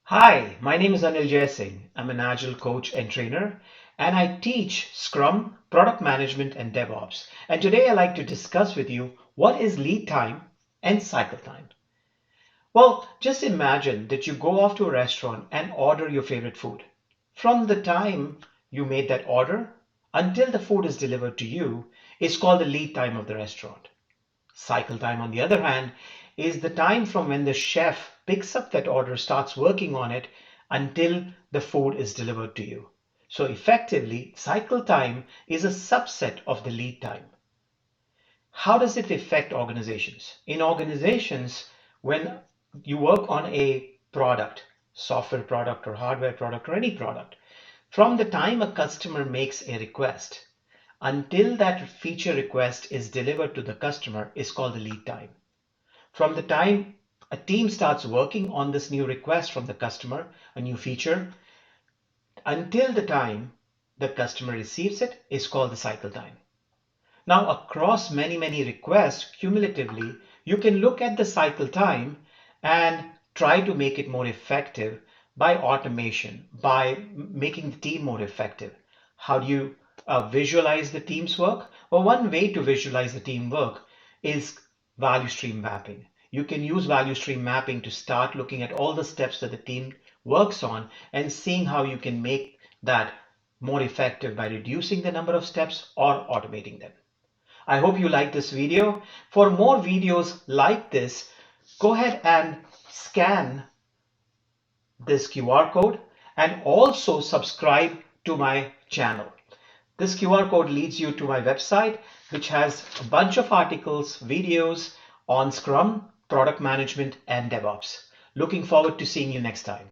Hi, my name is Anil Jaising. I'm an Agile coach and trainer, and I teach Scrum, Product Management, and DevOps. And today I'd like to discuss with you what is lead time and cycle time. Well, just imagine that you go off to a restaurant and order your favorite food. From the time you made that order until the food is delivered to you is called the lead time of the restaurant. Cycle time, on the other hand, is the time from when the chef picks up that order, starts working on it, until the food is delivered to you. So effectively, cycle time is a subset of the lead time. How does it affect organizations? In organizations, when you work on a product, software product or hardware product or any product, from the time a customer makes a request until that feature request is delivered to the customer is called the lead time. From the time a team starts working on this new request from the customer, a new feature, until the time the customer receives it is called the cycle time. Now, across many requests, cumulatively, you can look at the cycle time and try to make it more effective by automation, by making the team more effective. How do you visualize the team's work? Well, one way to visualize the team work is value stream mapping. You can use value stream mapping to start looking at all the steps that the team works on and seeing how you can make that more effective by reducing the number of steps or automating them. I hope you like this video. For more videos like this, go ahead and scan this QR code and also subscribe to my channel. This QR code leads you to my website, which has a bunch of articles, videos on Scrum, product management, and DevOps. Looking forward to seeing you next time.